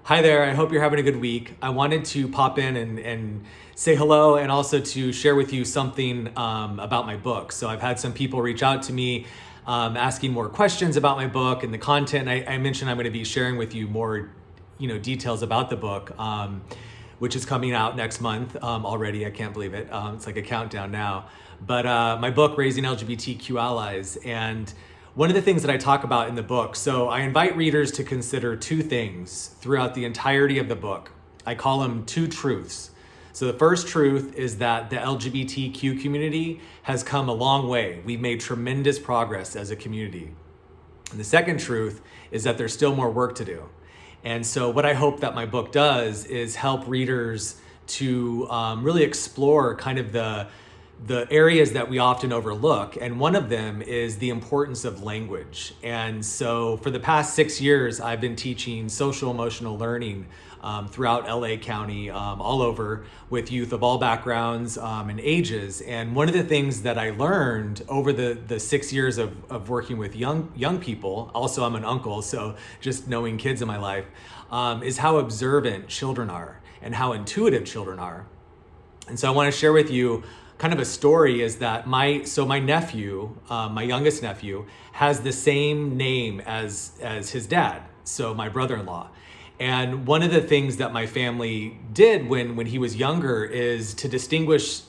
Hi there, I hope you're having a good week. I wanted to pop in and say hello and also to share with you something about my book. So I've had some people reach out to me asking more questions about my book and the content. I mentioned I'm going to be sharing with you more details about the book, which is coming out next month already. I can't believe it. It's like a countdown now. But my book, Raising LGBTQ Allies, and one of the things that I talk about in the book, so I invite readers to consider two things throughout the entirety of the book. I call them two truths. So the first truth is that the LGBTQ community has come a long way. We've made tremendous progress as a community. And the second truth is that there's still more work to do. And so what I hope that my book does is help readers to really explore kind of the areas that we often overlook. And one of them is the importance of language. And so for the past 6 years, I've been teaching social emotional learning throughout LA County, all over, with youth of all backgrounds and ages. And one of the things that I learned over the 6 years of working with young people, also I'm an uncle, so just knowing kids in my life, is how observant children are and how intuitive children are. And so I want to share with you kind of a story is that my nephew, my youngest nephew, has the same name as his dad, so my brother-in-law. And one of the things that my family did when he was younger is to distinguish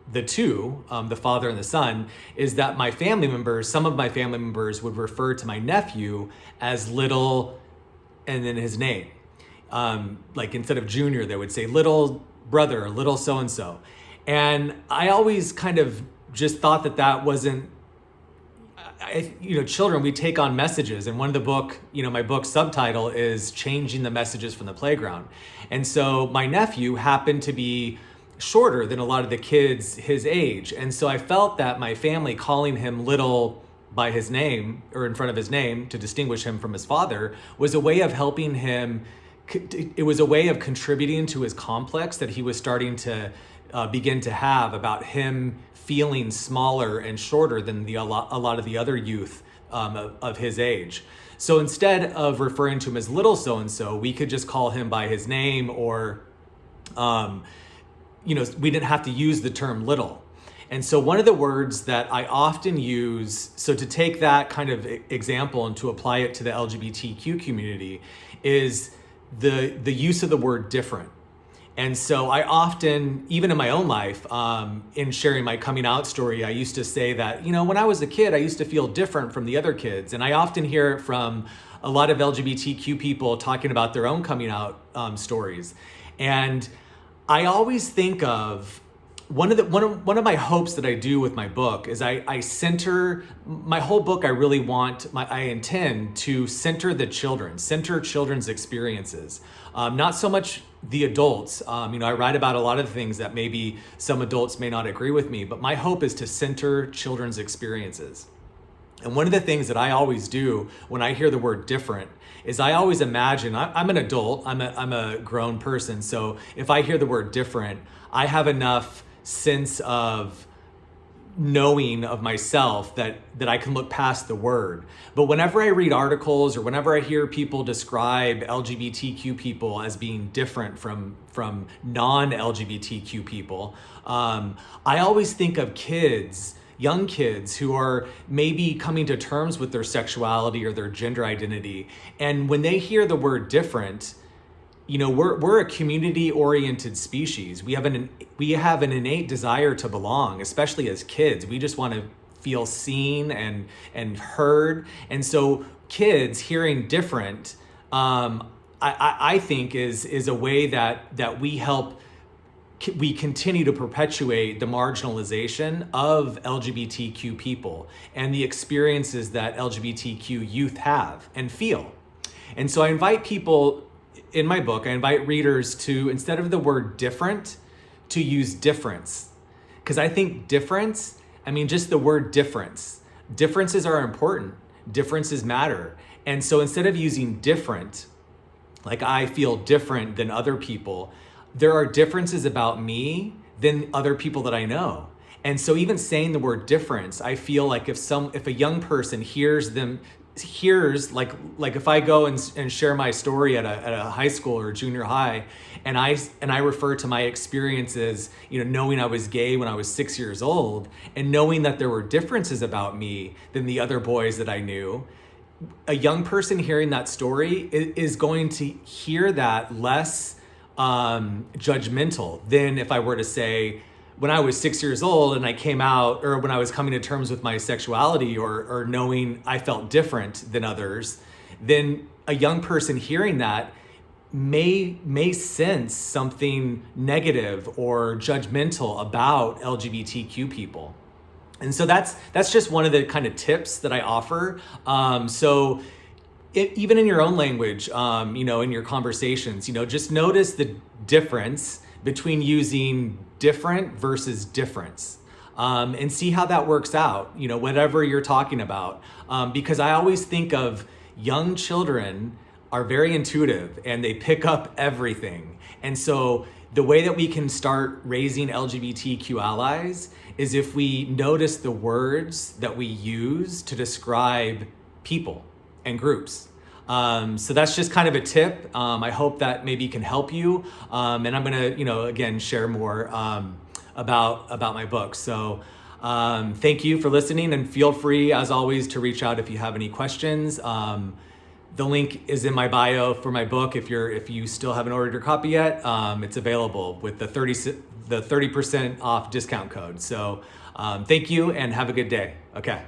the two, the father and the son, is that some of my family members would refer to my nephew as little and then his name. Like instead of junior, they would say little brother, little so-and-so. And I always kind of just thought that wasn't, children, we take on messages. And one of the book, my book subtitle is Changing the Messages from the Playground. And so my nephew happened to be shorter than a lot of the kids his age. And so I felt that my family calling him little by his name or in front of his name to distinguish him from his father was a way of helping him. It was a way of contributing to his complex that he was starting to begin to have about him feeling smaller and shorter than a lot of the other youth of his age. So instead of referring to him as little so-and-so, we could just call him by his name, or we didn't have to use the term little. And so one of the words that I often use, so to take that kind of example and to apply it to the LGBTQ community, is the use of the word different. And so I often, even in my own life, in sharing my coming out story, I used to say that, when I was a kid, I used to feel different from the other kids. And I often hear it from a lot of LGBTQ people talking about their own coming out stories. And I always think of one of my hopes that I do with my book is I center my whole book. I intend to center children's experiences, not so much the adults. I write about a lot of things that maybe some adults may not agree with me, but my hope is to center children's experiences. And one of the things that I always do when I hear the word different is I always imagine, I'm an adult, I'm a grown person. So if I hear the word different, I have enough sense of knowing of myself that I can look past the word. But whenever I read articles or whenever I hear people describe LGBTQ people as being different from non-LGBTQ people, I always think of young kids who are maybe coming to terms with their sexuality or their gender identity. And when they hear the word different, we're a community-oriented species. We have an innate desire to belong, especially as kids. We just want to feel seen and heard. And so kids hearing different, I think is a way that we continue to perpetuate the marginalization of LGBTQ people and the experiences that LGBTQ youth have and feel. And so I invite people in my book, I invite readers to, instead of the word different, to use difference. Because I think difference, just the word difference. Differences are important. Differences matter. And so instead of using different, like I feel different than other people, there are differences about me than other people that I know. And so even saying the word difference, I feel like if a young person hears them hears, like if I go and share my story at a high school or junior high, and I refer to my experiences, knowing I was gay when I was 6 years old, and knowing that there were differences about me than the other boys that I knew, a young person hearing that story is going to hear that less judgmental than if I were to say, when I was 6 years old and I came out, or when I was coming to terms with my sexuality, or knowing I felt different than others, then a young person hearing that may sense something negative or judgmental about LGBTQ people. And so that's just one of the kind of tips that I offer. So even in your own language, in your conversations, just notice the difference between using different versus difference, and see how that works out, whatever you're talking about. Because I always think of young children are very intuitive and they pick up everything. And so the way that we can start raising LGBTQ allies is if we notice the words that we use to describe people and groups. So that's just kind of a tip. I hope that maybe can help you. And I'm gonna, again, share more about my book. So thank you for listening, and feel free, as always, to reach out if you have any questions. The link is in my bio for my book. If you still haven't ordered your copy yet, it's available with the 30% off discount code. So thank you and have a good day. Okay.